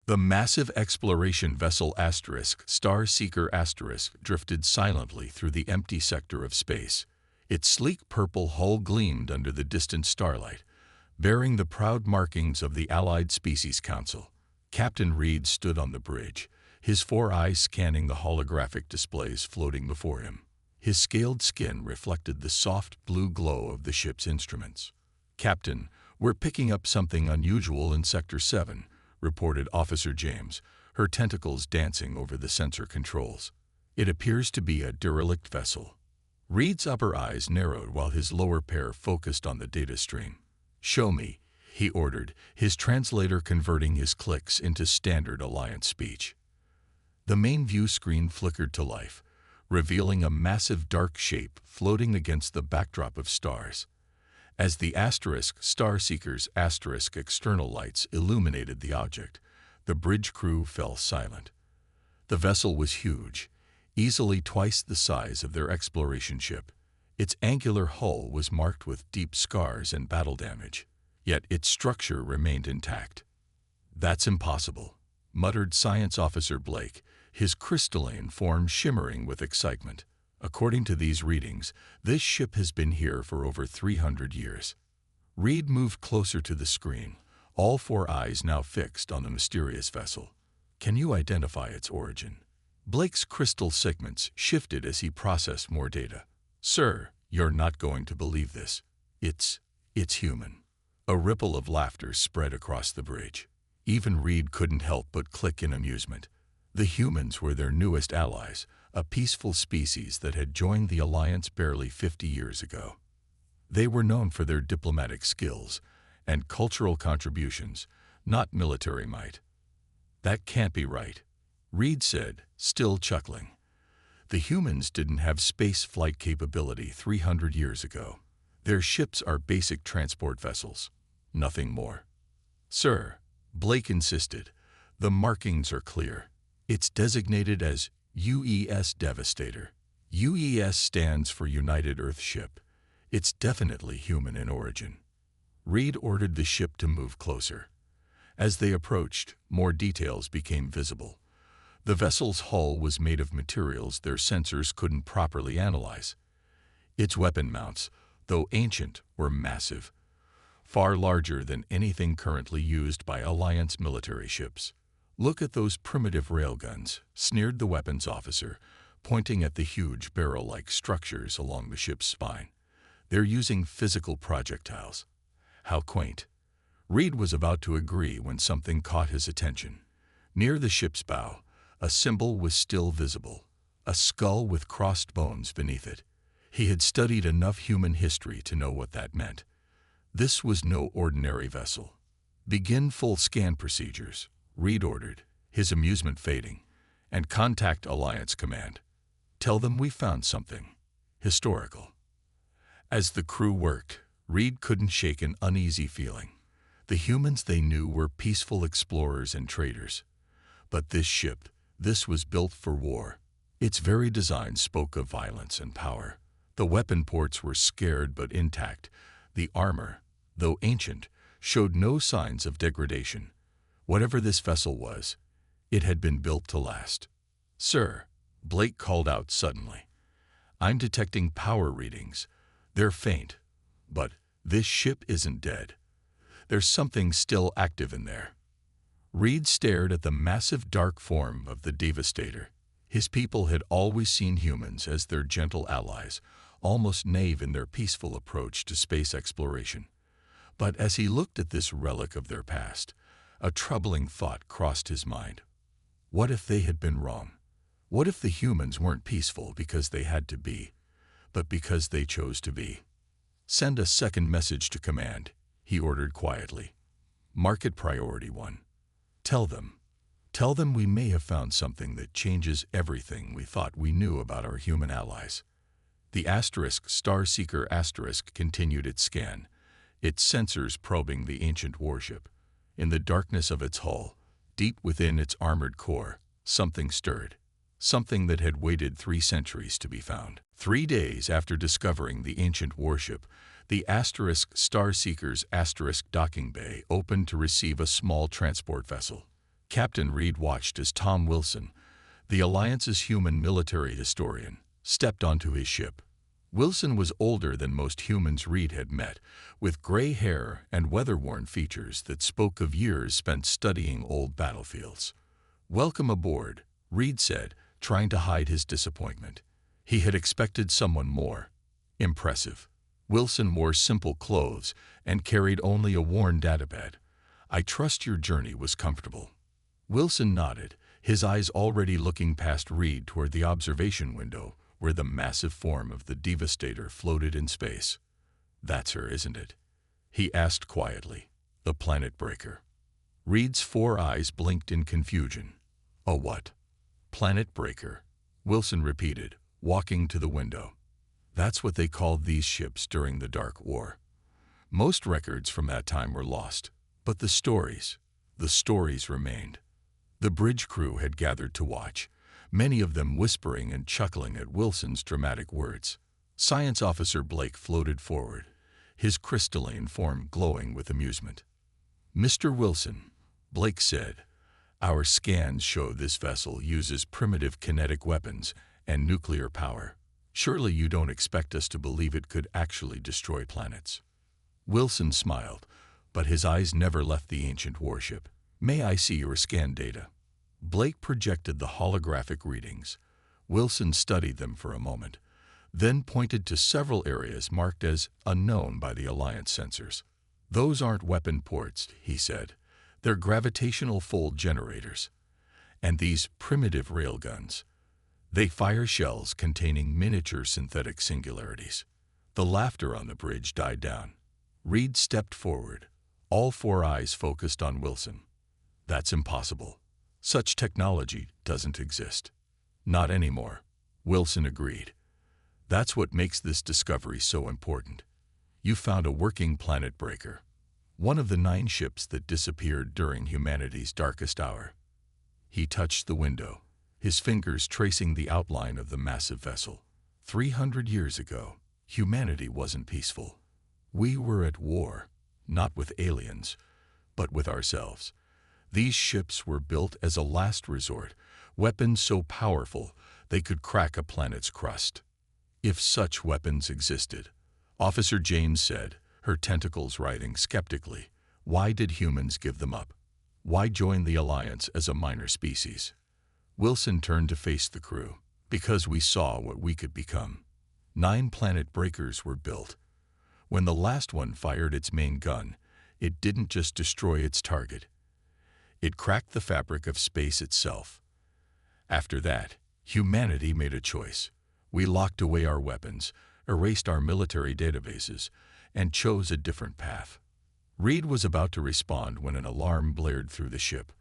The massive exploration vessel Star Seeker drifted silently through the empty sector of space. Its sleek purple hull gleamed under the distant starlight, bearing the proud markings of the Allied Species Council. Captain Reed stood on the bridge, his 4 eyes scanning the holographic displays floating before him. His scaled skin reflected the soft blue glow of the ship's instruments. "Captain, we're picking up something unusual in Sector 7, reported Officer James, her tentacles dancing over the sensor controls. "It appears to be a derelict vessel." Reed's upper eyes narrowed while his lower pair focused on the data stream. "Show me," he ordered, his translator converting his clicks into standard Alliance speech. The main view screen flickered to life, revealing a massive dark shape floating against the backdrop of stars. As the Star Seeker's external lights illuminated the object, the bridge crew fell silent. The vessel was huge, easily twice the size of their exploration ship. Its angular hull was marked with deep scars and battle damage, yet its structure remained intact. "That's impossible," muttered Science Officer Blake, his crystalline form shimmering with excitement. "According to these readings, this ship has been here for over 300 years. Reed moved closer to the screen, all 4 eyes now fixed on the mysterious vessel. "Can you identify its origin?" Blake's crystal segments shifted as he processed more data. "Sir, you're not going to believe this. It's human." A ripple of laughter spread across the bridge. Even Reed couldn't help but click in amusement. The humans were their newest allies, a peaceful species that had joined the Alliance barely 50 years ago. They were known for their diplomatic skills and cultural contributions, not military might. "That can't be right," Reed said, still chuckling. "The humans didn't have space flight capability 300 years ago. Their ships are basic transport vessels, nothing more." "Sir," Blake insisted, "the markings are clear. It's designated as UES Devastator. UES stands for United Earth Ship. It's definitely human in origin." Reed ordered the ship to move closer. As they approached, more details became visible. The vessel's hull was made of materials their sensors couldn't properly analyze. Its weapon mounts, though ancient, were massive, far larger than anything currently used by Alliance military ships. "Look at those primitive railguns," sneered the weapons officer, pointing at the huge barrel-like structures along the ship's spine. "They're using physical projectiles." "How quaint." Reed was about to agree when something caught his attention. Near the ship's bow, a symbol was still visible, a skull with crossed bones beneath it. He had studied enough human history to know what that meant. This was no ordinary vessel. "Begin full scan procedures," Reed ordered, his amusement fading, "and contact Alliance Command. Tell them we found something historical." As the crew worked, Reed couldn't shake an uneasy feeling. The humans they knew were peaceful explorers and traders. But this ship, this was built for war. Its very design spoke of violence and power. The weapon ports were scared but intact. The armor, though ancient, showed no signs of degradation. Whatever this vessel was, it had been built to last. "Sir," Blake called out suddenly, "I'm detecting power readings. They're faint, but this ship isn't dead. There's something still active in there." Reed stared at the massive dark form of the Devastator. His people had always seen humans as their gentle allies, almost naive in their peaceful approach to space exploration. But as he looked at this relic of their past, a troubling thought crossed his mind. What if they had been wrong? What if the humans weren't peaceful because they had to be, but because they chose to be? "Send a second message to command," he ordered quietly. "Mark it Priority 1. Tell them we may have found something that changes everything we thought we knew about our human allies." The Star Seeker continued its scan, its sensors probing the ancient warship. In the darkness of its hull, deep within its armored core, something stirred. Something that had waited 3 centuries to be found. 3 days after discovering the ancient warship, the Star Seeker's docking bay opened to receive a small transport vessel. Captain Reed watched as Tom Wilson, the Alliance's human military historian, stepped onto his ship. Wilson was older than most humans Reed had met, with gray hair and weather-worn features that spoke of years spent studying old battlefields. "Welcome aboard," Reed said, trying to hide his disappointment. He had expected someone more impressive. Wilson wore simple clothes and carried only a worn databed. "I trust your journey was comfortable." Wilson nodded, his eyes already looking past Reed toward the observation window where the massive form of the Devastator floated in space. "That's her, isn't it?" he asked quietly. "The Planet Breaker." Reed's 4 eyes blinked in confusion. "A what?" "Planet Breaker," Wilson repeated, walking to the window. "That's what they called these ships during the Dark War. Most records from that time were lost, but the stories remained." The bridge crew had gathered to watch, many of them whispering and chuckling at Wilson's dramatic words. Science Officer Blake floated forward, his crystalline form glowing with amusement. "Mr. Wilson," Blake said, "our scans show this vessel uses primitive kinetic weapons and nuclear power. Surely you don't expect us to believe it could actually destroy planets." Wilson smiled, but his eyes never left the ancient warship. "May I see your scan data?" Blake projected the holographic readings. Wilson studied them for a moment, then pointed to several areas marked as unknown by the Alliance sensors. "Those aren't weapon ports," he said. "They're gravitational fold generators. And these primitive railguns, they fire shells containing miniature synthetic singularities." The laughter on the bridge died down. Reed stepped forward, all 4 eyes focused on Wilson. "That's impossible. Such technology doesn't exist." "Not anymore," Wilson agreed. "That's what makes this discovery so important. You found a working Planet Breaker, one of the 9 ships that disappeared during humanity's darkest hour." He touched the window, his fingers tracing the outline of the massive vessel. 300 years ago, humanity wasn't peaceful. We were at war, not with aliens, but with ourselves. These ships were built as a last resort, weapons so powerful they could crack a planet's crust. "If such weapons existed," Officer James said, her tentacles writhing skeptically, "why did humans give them up? Why join the Alliance as a minor species?" Wilson turned to face the crew. "Because we saw what we could become. 9 Planet Breakers were built. When the last one fired its main gun, it didn't just destroy its target. It cracked the fabric of space itself. After that, humanity made a choice. We locked away our weapons, erased our military databases, and chose a different path." Reed was about to respond when an alarm blared through the ship.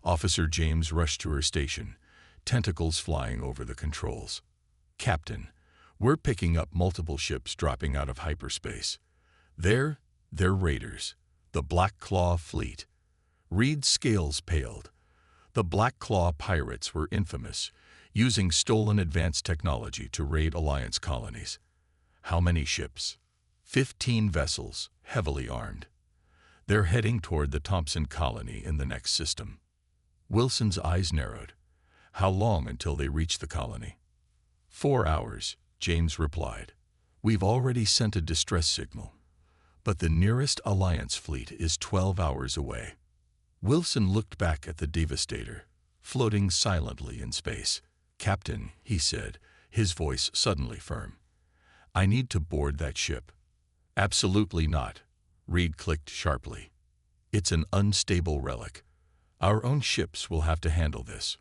Officer James rushed to her station, tentacles flying over the controls. "Captain, we're picking up multiple ships dropping out of hyperspace. They're raiders, the Black Claw fleet." Reed's scales paled. The Black Claw pirates were infamous, using stolen advanced technology to raid Alliance colonies. "How many ships?" 15 vessels, heavily armed. They're heading toward the Thompson colony in the next system." Wilson's eyes narrowed. "How long until they reach the colony?" 4 hours, James replied. "We've already sent a distress signal, but the nearest Alliance fleet is 12 hours away." Wilson looked back at the Devastator, floating silently in space. "Captain," he said, his voice suddenly firm, "I need to board that ship." "Absolutely not," Reed clicked sharply. "It's an unstable relic. Our own ships will have to handle this."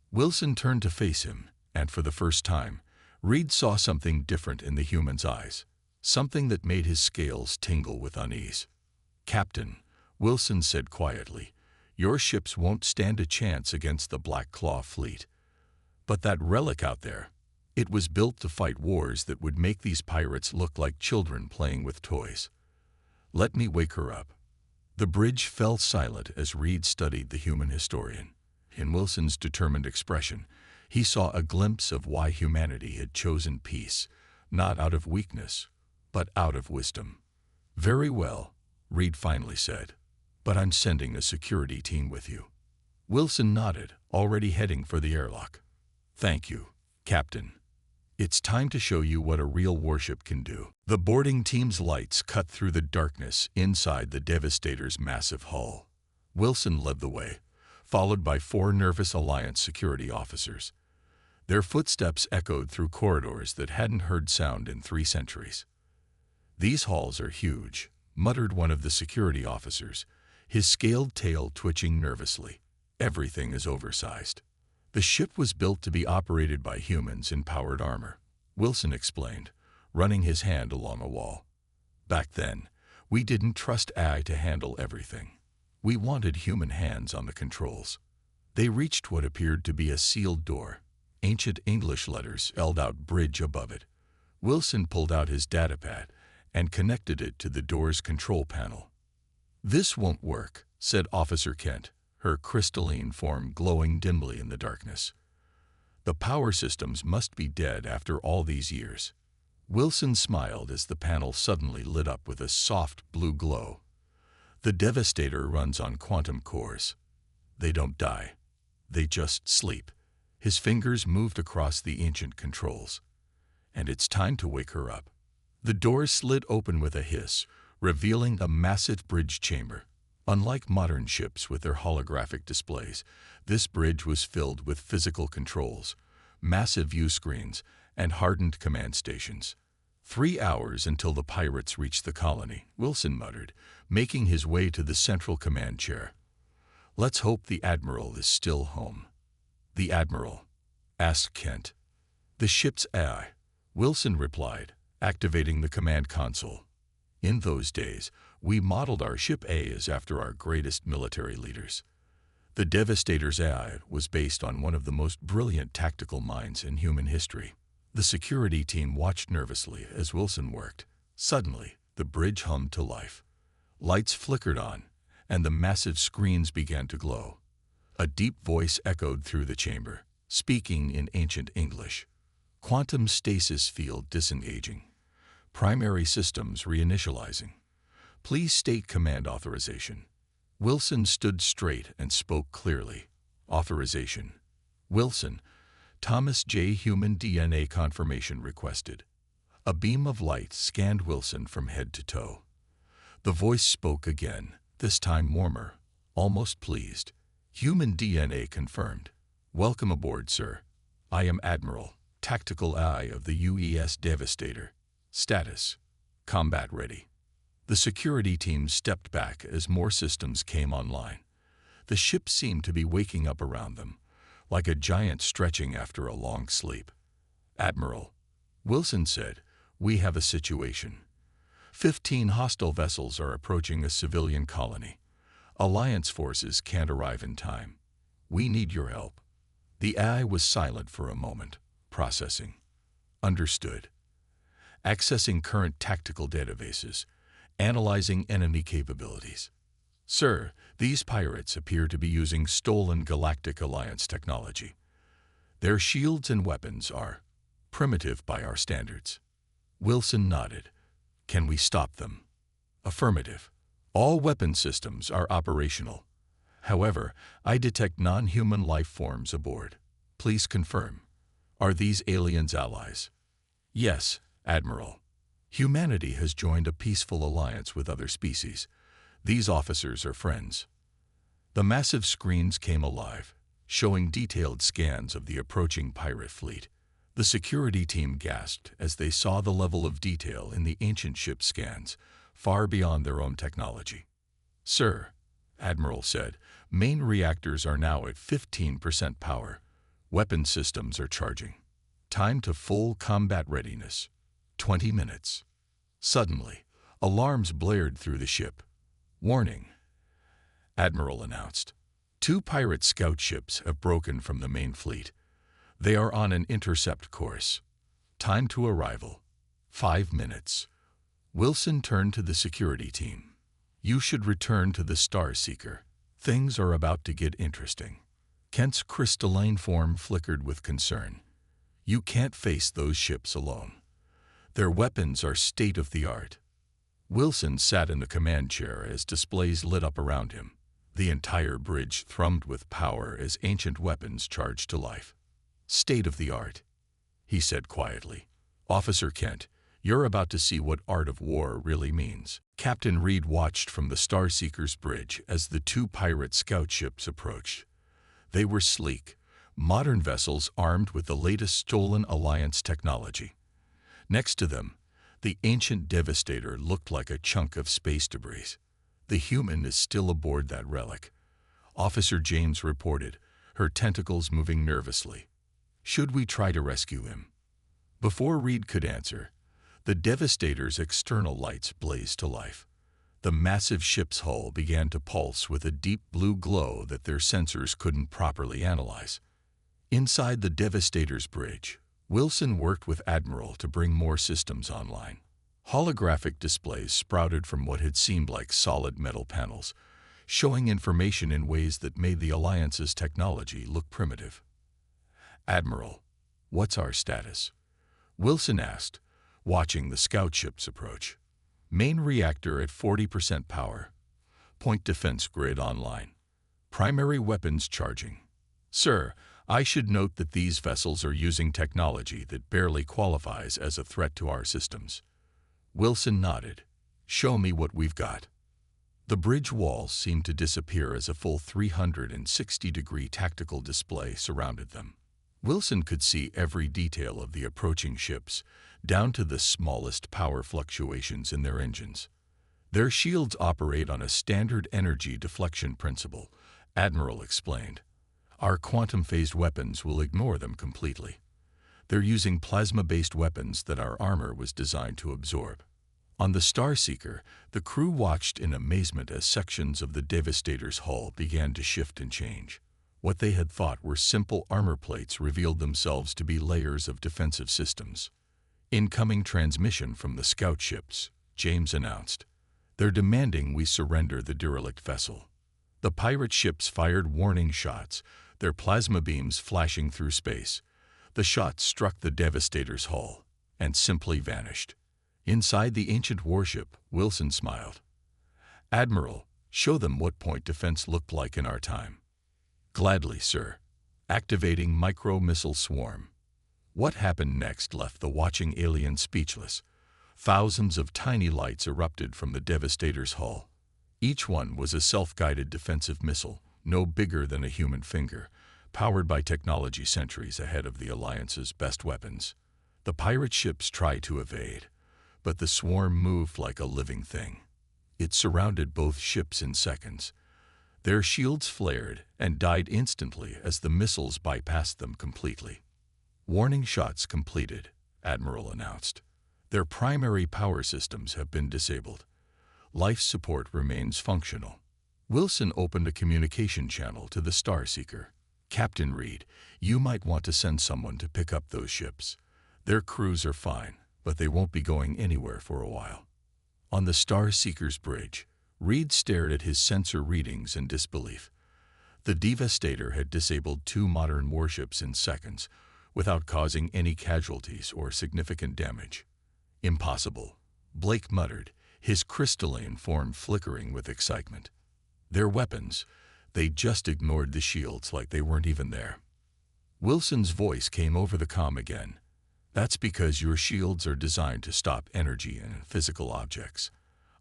Wilson turned to face him, and for the first time, Reed saw something different in the human's eyes, something that made his scales tingle with unease. "Captain," Wilson said quietly, "your ships won't stand a chance against the Black Claw fleet. But that relic out there, it was built to fight wars that would make these pirates look like children playing with toys. Let me wake her up." The bridge fell silent as Reed studied the human historian. In Wilson's determined expression, he saw a glimpse of why humanity had chosen peace, not out of weakness, but out of wisdom. "Very well," Reed finally said, "but I'm sending a security team with you." Wilson nodded, already heading for the airlock. "Thank you, Captain. It's time to show you what a real warship can do." The boarding team's lights cut through the darkness inside the Devastator's massive hull. Wilson led the way, followed by 4 nervous Alliance security officers. Their footsteps echoed through corridors that hadn't heard sound in 3 centuries. "These halls are huge," muttered one of the security officers, his scaled tail twitching nervously. "Everything is oversized." "The ship was built to be operated by humans in powered armor," Wilson explained, running his hand along a wall. "Back then, we didn't trust AI to handle everything. We wanted human hands on the controls." They reached what appeared to be a sealed door. Ancient English letters spelled out "bridge" above it. Wilson pulled out his datapad and connected it to the door's control panel. "This won't work," said Officer Kent, her crystalline form glowing dimly in the darkness. "The power systems must be dead after all these years." Wilson smiled as the panel suddenly lit up with a soft blue glow. "The Devastator runs on quantum cores. They don't die. They just sleep." His fingers moved across the ancient controls. "And it's time to wake her up." The door slid open with a hiss, revealing a massive bridge chamber. Unlike modern ships with their holographic displays, this bridge was filled with physical controls, massive view screens, and hardened command stations. 3 hours until the pirates reached the colony," Wilson muttered, making his way to the central command chair. "Let's hope the Admiral is still home." "The Admiral?" asked Kent. "The ship's AI," Wilson replied, activating the command console. "In those days, we modeled our ship AIs after our greatest military leaders. The Devastator's AI was based on one of the most brilliant tactical minds in human history." The security team watched nervously as Wilson worked. Suddenly, the bridge hummed to life. Lights flickered on, and the massive screens began to glow. A deep voice echoed through the chamber, speaking in ancient English. "Quantum stasis field disengaging. Primary systems reinitializing. Please state command authorization." Wilson stood straight and spoke clearly. "Authorization. Wilson, Thomas J. Human DNA confirmation requested." A beam of light scanned Wilson from head to toe. The voice spoke again, this time warmer, almost pleased. "Human DNA confirmed. Welcome aboard, sir. I am Admiral, Tactical AI of the UES Devastator. Status: combat ready." The security team stepped back as more systems came online. The ship seemed to be waking up around them, like a giant stretching after a long sleep. "Admiral," Wilson said, "we have a situation. 15 hostile vessels are approaching a civilian colony. Alliance forces can't arrive in time. We need your help." The AI was silent for a moment, processing. "Understood. Accessing current tactical databases, analyzing enemy capabilities. Sir, these pirates appear to be using stolen Galactic Alliance technology. Their shields and weapons are primitive by our standards." Wilson nodded. "Can we stop them?" "Affirmative. All weapon systems are operational. However, I detect non-human life forms aboard. Please confirm. Are these aliens allies?" "Yes, Admiral. Humanity has joined a peaceful alliance with other species. These officers are friends." The massive screens came alive, showing detailed scans of the approaching pirate fleet. The security team gasped as they saw the level of detail in the ancient ship scans, far beyond their own technology. "Sir," Admiral said, "main reactors are now at 15% power. Weapon systems are charging. Time to full combat readiness. 20 minutes. Suddenly, alarms blared through the ship. "Warning," Admiral announced. 2 pirate scout ships have broken from the main fleet. They are on an intercept course. Time to arrival: 5 minutes. Wilson turned to the security team. "You should return to the Star Seeker. Things are about to get interesting." Kent's crystalline form flickered with concern. "You can't face those ships alone. Their weapons are state-of-the-art." Wilson sat in the command chair as displays lit up around him. The entire bridge thrummed with power as ancient weapons charged to life. "State of the art," he said quietly. "Officer Kent, you're about to see what art of war really means." Captain Reed watched from the Starseeker's bridge as the two pirate scout ships approached. They were sleek, modern vessels armed with the latest stolen Alliance technology. Next to them, the ancient Devastator looked like a chunk of space debris. "The human is still aboard that Relic," Officer James reported, her tentacles moving nervously. "Should we try to rescue him?" Before Reed could answer, the Devastator's external lights blazed to life. The massive ship's hull began to pulse with a deep blue glow that their sensors couldn't properly analyze. Inside the Devastator's bridge, Wilson worked with Admiral to bring more systems online. Holographic displays sprouted from what had seemed like solid metal panels, showing information in ways that made the Alliance's technology look primitive. "Admiral, what's our status?" Wilson asked, watching the scout ships approach. "Main reactor at 40% power. Point defense grid online. Primary weapons charging." "Sir, I should note that these vessels are using technology that barely qualifies as a threat to our systems." Wilson nodded. "Show me what we've got." The bridge walls seemed to disappear as a full 360-degree tactical display surrounded them. Wilson could see every detail of the approaching ships, down to the smallest power fluctuations in their engines. "Their shields operate on a standard energy deflection principle," Admiral explained. "Our quantum-phased weapons will ignore them completely. They're using plasma-based weapons that our armor was designed to absorb." On the Starseeker, the crew watched in amazement as sections of the Devastator's hull began to shift and change. What they had thought were simple armor plates revealed themselves to be layers of defensive systems. "Incoming transmission from the scout ships," James announced. "They're demanding we surrender the derelict vessel." The pirate ships fired warning shots, their plasma beams flashing through space. The shots struck the Devastator's hull and simply vanished. Inside the ancient warship, Wilson smiled. "Admiral, show them what point defense looked like in our time." "Gladly, sir." Activating micro-missile swarm. What happened next left the watching alien speechless. Thousands of tiny lights erupted from the Devastator's hull. Each one was a self-guided defensive missile, no bigger than a human finger, powered by technology centuries ahead of the Alliance's best weapons. The pirate ships tried to evade, but the swarm moved like a living thing. It surrounded both ships in seconds. Their shields flared and died instantly as the missiles bypassed them completely. "Warning shots completed," Admiral announced. "Their primary power systems have been disabled. Life support remains functional." Wilson opened a communication channel to the Starseeker. "Captain Reed, you might want to send someone to pick up those ships. Their crews are fine, but they won't be going anywhere for a while." On the Starseeker's bridge, Reed stared at his sensor readings in disbelief. The Devastator had disabled 2 modern warships in seconds, without causing any casualties or significant damage. "Impossible," Blake muttered, his crystalline form flickering with excitement. "Their weapons, they just ignored the shields like they weren't even there." Wilson's voice came over the comm again. "That's because your shields are designed to stop energy and physical objects.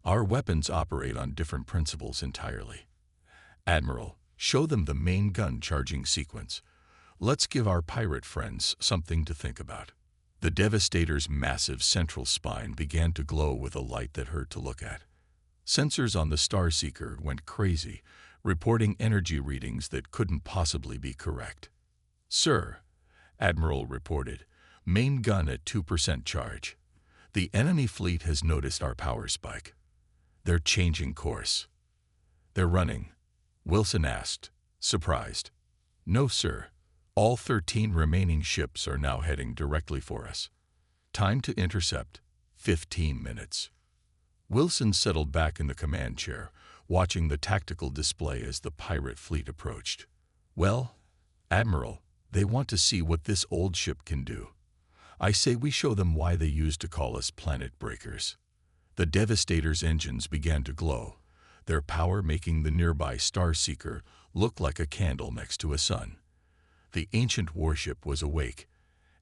Our weapons operate on different principles entirely. Admiral, show them the main gun charging sequence. Let's give our pirate friends something to think about." The Devastator's massive central spine began to glow with a light that hurt to look at. Sensors on the Starseeker went crazy, reporting energy readings that couldn't possibly be correct. "Sir," Admiral reported, "main gun at 2% charge. The enemy fleet has noticed our power spike. They're changing course." "They're running?" Wilson asked, surprised. "No, sir. All 13 remaining ships are now heading directly for us. Time to intercept, 15 minutes." Wilson settled back in the command chair, watching the tactical display as the pirate fleet approached. "Well, Admiral, they want to see what this old ship can do. I say we show them why they used to call us planet breakers." The Devastator's engines began to glow. their power making the nearby Star Seeker look like a candle next to a sun. The ancient warship was awake,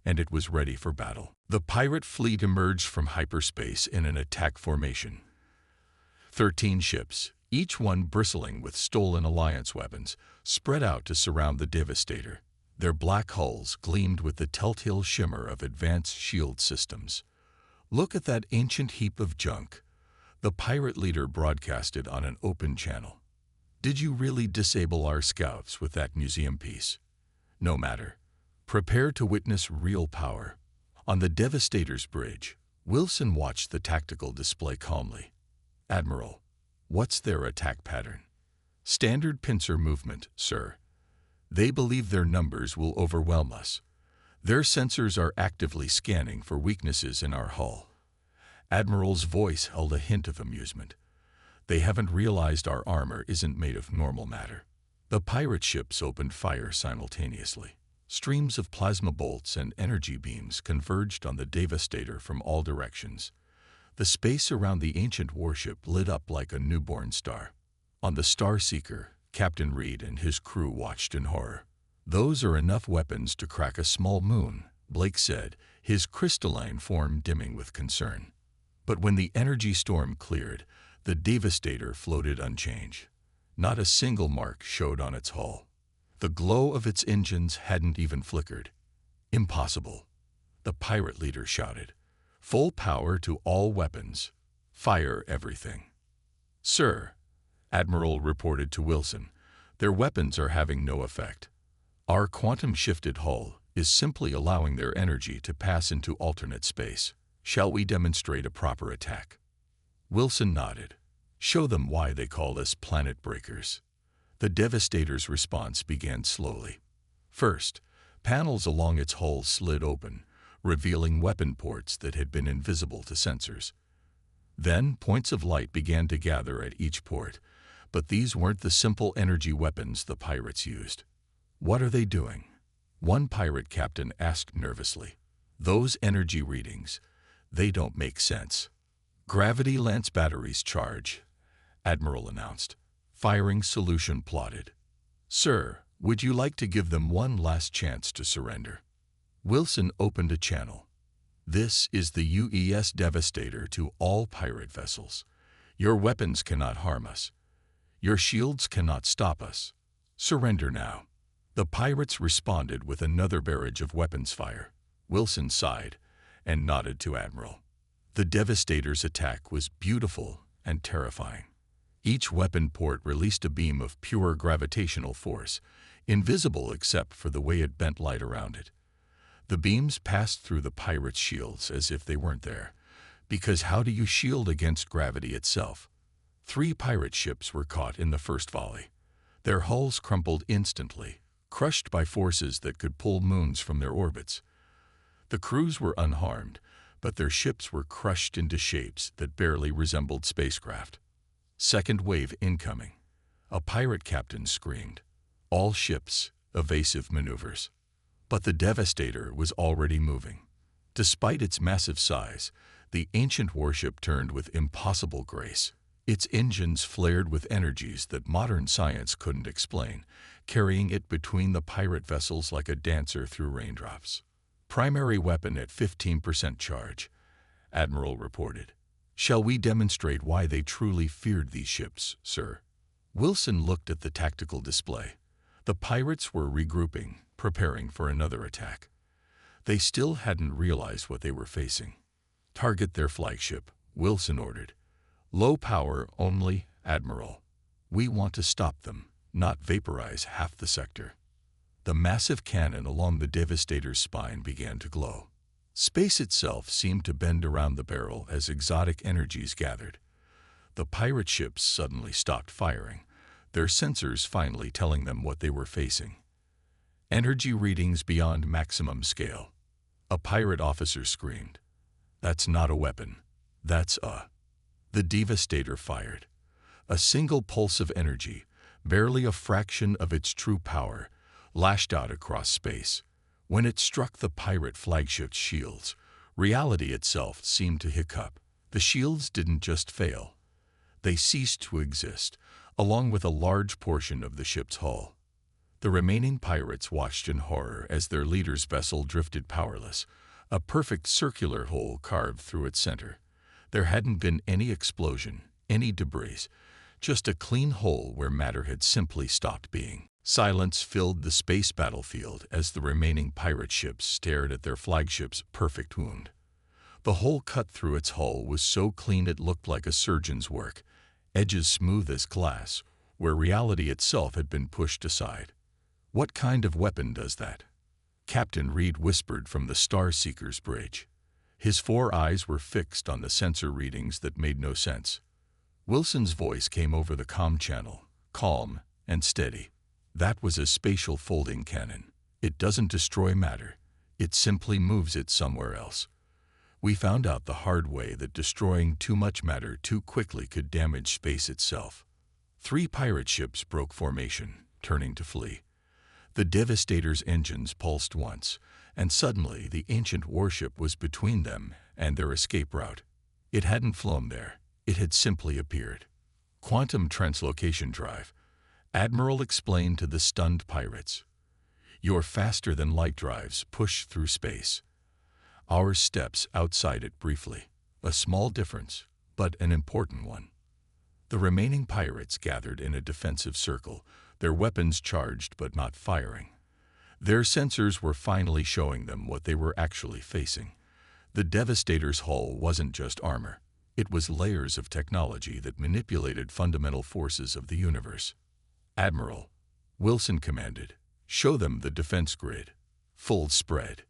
and it was ready for battle. The pirate fleet emerged from hyperspace in an attack formation. 13 ships, each one bristling with stolen Alliance weapons, spread out to surround the Devastator. Their black hulls gleamed with the telltale shimmer of advanced shield systems. "Look at that ancient heap of junk," the pirate leader broadcasted on an open channel. "Did you really disable our scouts with that museum piece? No matter. Prepare to witness real power." On the Devastator's bridge, Wilson watched the tactical display calmly. "Admiral, what's their attack pattern?" "Standard pincer movement, sir. They believe their numbers will overwhelm us. Their sensors are actively scanning for weaknesses in our hull." Admiral's voice held a hint of amusement. "They haven't realized our armor isn't made of normal matter." The pirate ships opened fire simultaneously. Streams of plasma bolts and energy beams converged on the Devastator from all directions. The space around the ancient warship lit up like a newborn star. On the Star Seeker, Captain Reed and his crew watched in horror. "Those are enough weapons to crack a small moon," Blake said, his crystalline form dimming with concern. But when the energy storm cleared, the Devastator floated unchanged. Not a single mark showed on its hull. The glow of its engines hadn't even flickered. "Impossible," the pirate leader shouted. "Full power to all weapons. Fire everything." "Sir," Admiral reported to Wilson, "their weapons are having no effect. Our quantum-shifted hull is simply allowing their energy to pass into alternate space. Shall we demonstrate a proper attack?" Wilson nodded. "Show them why they call us planet breakers." The Devastator's response began slowly. First, panels along its hull slid open, revealing weapon ports that had been invisible to sensors. Then, points of light began to gather at each port, but these weren't the simple energy weapons the pirates used. "What are they doing?" one pirate captain asked nervously. "Those energy readings, they don't make sense." "Gravity lance batteries charge," Admiral announced. "Firing solution plotted." "Sir, would you like to give them one last chance to surrender?" Wilson opened a channel. "This is the UES Devastator to all pirate vessels. Your weapons cannot harm us. Your shields cannot stop us. Surrender now." The pirates responded with another barrage of weapons fire. Wilson sighed and nodded to Admiral. The Devastator's attack was beautiful and terrifying. Each weapon port released a beam of pure gravitational force, invisible except for the way it bent light around it. The beams passed through the pirates' shields as if they weren't there, because how do you shield against gravity itself? 3 pirate ships were caught in the first volley. Their hulls crumpled instantly, crushed by forces that could pull moons from their orbits. The crews were unharmed, but their ships were crushed into shapes that barely resembled spacecraft. "Second wave incoming," a pirate captain screamed. "All ships, evasive maneuvers." But the Devastator was already moving. Despite its massive size, the ancient warship turned with impossible grace. Its engines flared with energies that modern science couldn't explain, carrying it between the pirate vessels like a dancer through raindrops. "Primary weapon at 15% charge," Admiral reported. "Shall we demonstrate why they truly feared these ships, sir?" Wilson looked at the tactical display. The pirates were regrouping, preparing for another attack. They still hadn't realized what they were facing. "Target their flagship," Wilson ordered. "Low power only, Admiral. We want to stop them, not vaporize half the sector." The massive cannon along the Devastator's spine began to glow. Space itself seemed to bend around the barrel as exotic energies gathered. The pirate ships suddenly stopped firing, their sensors finally telling them what they were facing. Energy readings beyond maximum scale. A pirate officer screamed. "That's not a weapon. That's a..." The Devastator fired. A single pulse of energy, barely a fraction of its true power, lashed out across space. When it struck the pirate flagship's shields, reality itself seemed to hiccup. The shields didn't just fail. They ceased to exist, along with a large portion of the ship's hull. The remaining pirates watched in horror as their leader's vessel drifted powerless, a perfect circular hole carved through its center. There hadn't been any explosion, any debris, just a clean hole where matter had simply stopped being. Silence filled the space battlefield as the remaining pirate ships stared at their flagship's perfect wound. The hole cut through its hull was so clean it looked like a surgeon's work, edges smooth as glass, where reality itself had been pushed aside. "What kind of weapon does that?" Captain Reed whispered from the Star Seeker's bridge. His 4 eyes were fixed on the sensor readings that made no sense. Wilson's voice came over the comm channel, calm and steady. "That was a spatial folding cannon. It doesn't destroy matter. It simply moves it somewhere else. We found out the hard way that destroying too much matter too quickly could damage space itself." 3 pirate ships broke formation, turning to flee. The Devastator's engines pulsed once, and suddenly the ancient warship was between them and their escape route. It hadn't flown there. It had simply appeared. "Quantum translocation drive," Admiral explained to the stunned pirates. "Your faster-than-light drives push through space. Our steps outside it briefly. A small difference, but an important one." The remaining pirates gathered in a defensive circle, their weapons charged but not firing. Their sensors were finally showing them what they were actually facing. The Devastator's hull wasn't just armor. It was layers of technology that manipulated fundamental forces of the universe. "Admiral," Wilson commanded, "show them the defense grid. Full spread."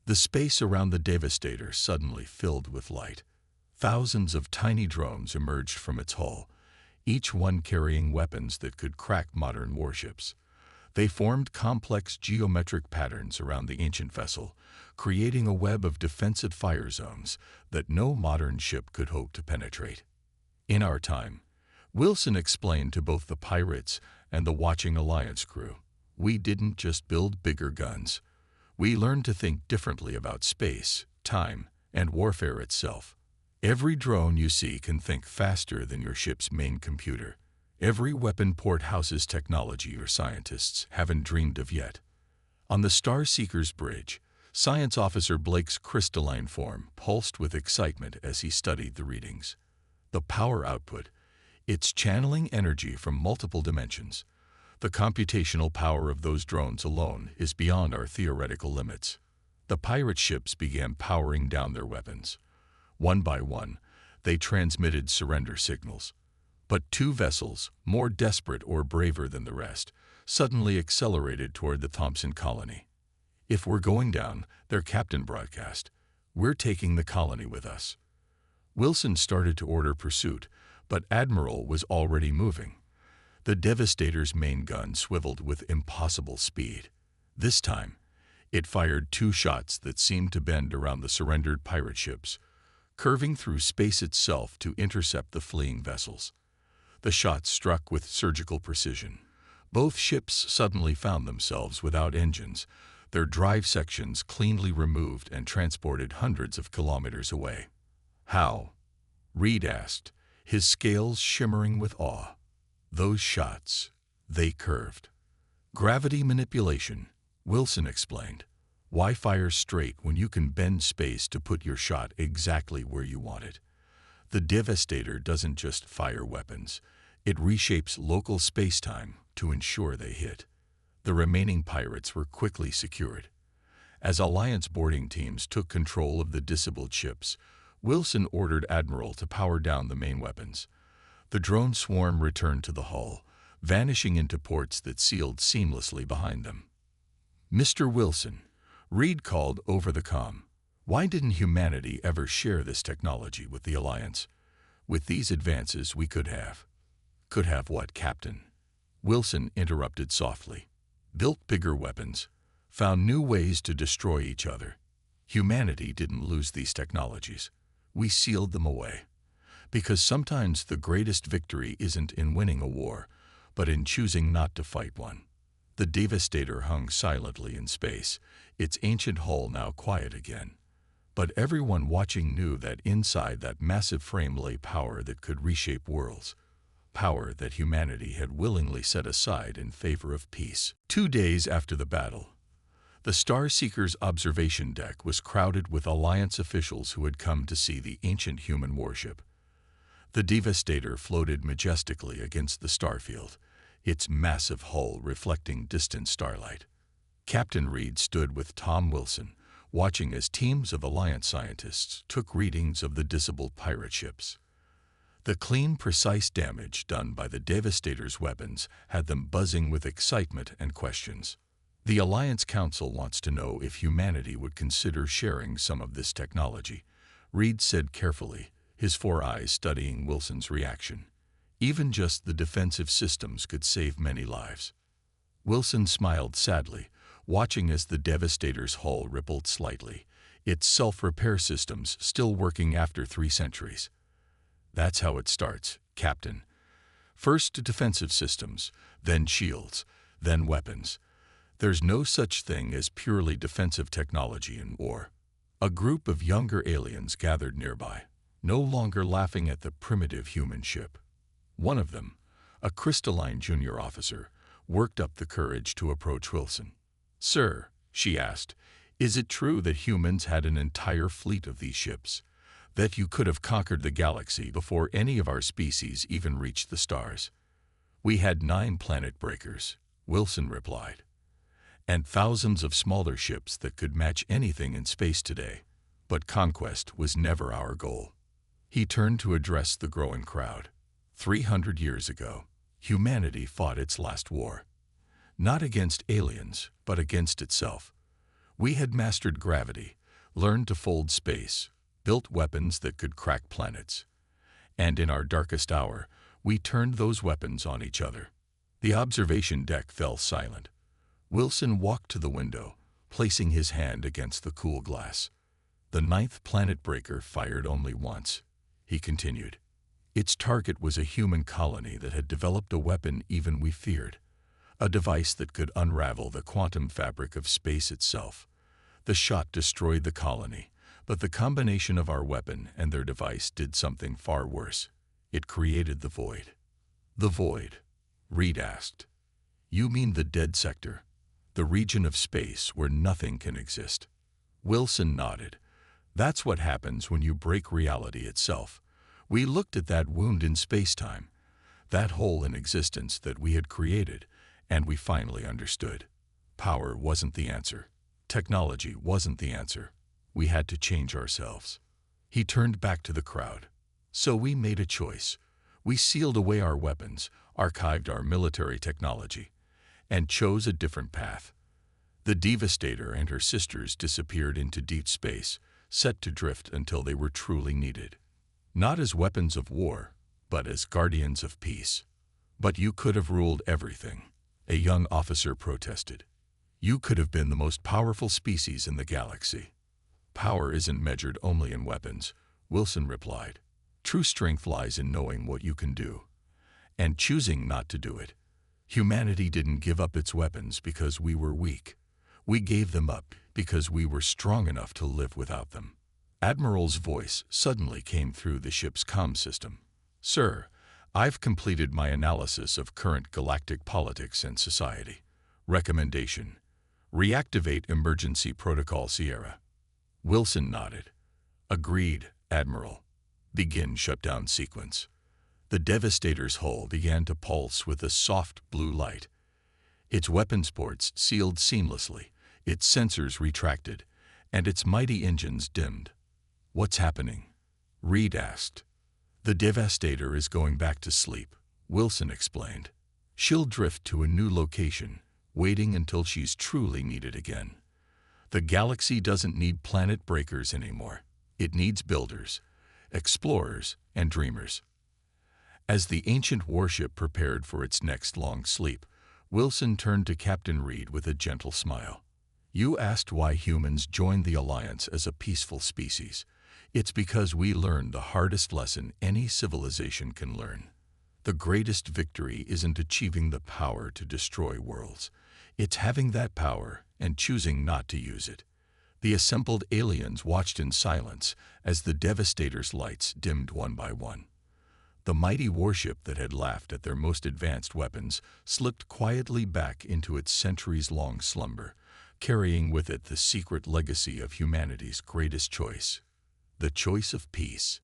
The space around the Devastator suddenly filled with light. Thousands of tiny drones emerged from its hull, each one carrying weapons that could crack modern warships. They formed complex geometric patterns around the ancient vessel, creating a web of defensive fire zones that no modern ship could hope to penetrate. "In our time," Wilson explained to both the pirates and the watching Alliance crew, "we didn't just build bigger guns. We learned to think differently about space, time, and warfare itself. Every drone you see can think faster than your ship's main computer. Every weapon port houses technology your scientists haven't dreamed of yet." On the Star Seeker's bridge, Science Officer Blake's crystalline form pulsed with excitement as he studied the readings. The power output, it's channeling energy from multiple dimensions. The computational power of those drones alone is beyond our theoretical limits. The pirate ships began powering down their weapons. One by one, they transmitted surrender signals. But 2 vessels, more desperate or braver than the rest, suddenly accelerated toward the Thompson colony. "If we're going down," their captain broadcast, "we're taking the colony with us." Wilson started to order pursuit, but Admiral was already moving. The Devastator's main gun swiveled with impossible speed. This time, it fired 2 shots that seemed to bend around the surrendered pirate ships, curving through space itself to intercept the fleeing vessels. The shots struck with surgical precision. Both ships suddenly found themselves without engines, their drive sections cleanly removed and transported hundreds of kilometers away. "How?" Reed asked, his scales shimmering with awe. "Those shots, they curved." "Gravity manipulation," Wilson explained. "Why fire straight when you can bend space to put your shot exactly where you want it?" The Devastator doesn't just fire weapons. It reshapes local space-time to ensure they hit. The remaining pirates were quickly secured. As Alliance boarding teams took control of the disabled ships, Wilson ordered Admiral to power down the main weapons. The drone swarm returned to the hull, vanishing into ports that sealed seamlessly behind them. "Mr. Wilson," Reed called over the comm, "why didn't humanity ever share this technology with the Alliance? With these advances, we could have." "Could have what, Captain?" Wilson interrupted softly. "Built bigger weapons, found new ways to destroy each other. Humanity didn't lose these technologies. We sealed them away. Because sometimes the greatest victory isn't in winning a war, but in choosing not to fight one." The Devastator hung silently in space, its ancient hull now quiet again. But everyone watching knew that inside that massive frame lay power that could reshape worlds, power that humanity had willingly set aside in favor of peace. 2 days after the battle, the Starseeker's observation deck was crowded with Alliance officials who had come to see the ancient human warship. The Devastator floated majestically against the starfield, its massive hull reflecting distant starlight. Captain Reed stood with Tom Wilson, watching as teams of Alliance scientists took readings of the disabled pirate ships. The clean, precise damage done by the Devastator's weapons had them buzzing with excitement and questions. The Alliance Council wants to know if humanity would consider sharing some of this technology, Reed said carefully, his 4 eyes studying Wilson's reaction. Even just the defensive systems could save many lives. Wilson smiled sadly, watching as the Devastator's hull rippled slightly, its self-repair systems still working after 3 centuries. That's how it starts, Captain. First defensive systems, then shields, then weapons. There's no such thing as purely defensive technology in war. A group of younger aliens gathered nearby, no longer laughing at the primitive human ship. One of them, a crystalline junior officer, worked up the courage to approach Wilson. "Sir," she asked, "is it true that humans had an entire fleet of these ships? That you could have conquered the galaxy before any of our species even reached the stars?" "We had 9 planet breakers," Wilson replied, "and thousands of smaller ships that could match anything in space today. But conquest was never our goal." He turned to address the growing crowd. 300 years ago, humanity fought its last war. Not against aliens, but against itself. We had mastered gravity, learned to fold space, built weapons that could crack planets. And in our darkest hour, we turned those weapons on each other. The observation deck fell silent. Wilson walked to the window, placing his hand against the cool glass. "The 9th planet breaker fired only once," he continued. "Its target was a human colony that had developed a weapon even we feared, a device that could unravel the quantum fabric of space itself. The shot destroyed the colony, but the combination of our weapon and their device did something far worse. It created the void." "The void?" Reed asked. "You mean the dead sector, the region of space where nothing can exist?" Wilson nodded. "That's what happens when you break reality itself. We looked at that wound in space-time, that hole in existence that we had created, and we finally understood. Power wasn't the answer. Technology wasn't the answer. We had to change ourselves." He turned back to the crowd. "So we made a choice. We sealed away our weapons, archived our military technology, and chose a different path. The Devastator and her sisters disappeared into deep space, set to drift until they were truly needed. Not as weapons of war, but as guardians of peace." "But you could have ruled everything," a young officer protested. "You could have been the most powerful species in the galaxy." "Power isn't measured only in weapons," Wilson replied. "True strength lies in knowing what you can do, and choosing not to do it. Humanity didn't give up its weapons because we were weak. We gave them up because we were strong enough to live without them." Admiral's voice suddenly came through the ship's comm system. "Sir, I've completed my analysis of current galactic politics and society. Recommendation: reactivate Emergency Protocol Sierra." Wilson nodded. "Agreed, Admiral. Begin shutdown sequence." The Devastator's hull began to pulse with a soft blue light. Its weapons ports sealed seamlessly, its sensors retracted, and its mighty engines dimmed. "What's happening?" Reed asked. "The Devastator is going back to sleep," Wilson explained. "She'll drift to a new location, waiting until she's truly needed again. The galaxy doesn't need planet breakers anymore. It needs builders, explorers, and dreamers." As the ancient warship prepared for its next long sleep, Wilson turned to Captain Reed with a gentle smile. "You asked why humans joined the Alliance as a peaceful species. It's because we learned the hardest lesson any civilization can learn. The greatest victory isn't achieving the power to destroy worlds. It's having that power and choosing not to use it. The assembled aliens watched in silence as the Devastator's lights dimmed one by one. The mighty warship that had laughed at their most advanced weapons slipped quietly back into its centuries-long slumber, carrying with it the secret legacy of humanity's greatest choice, the choice of peace.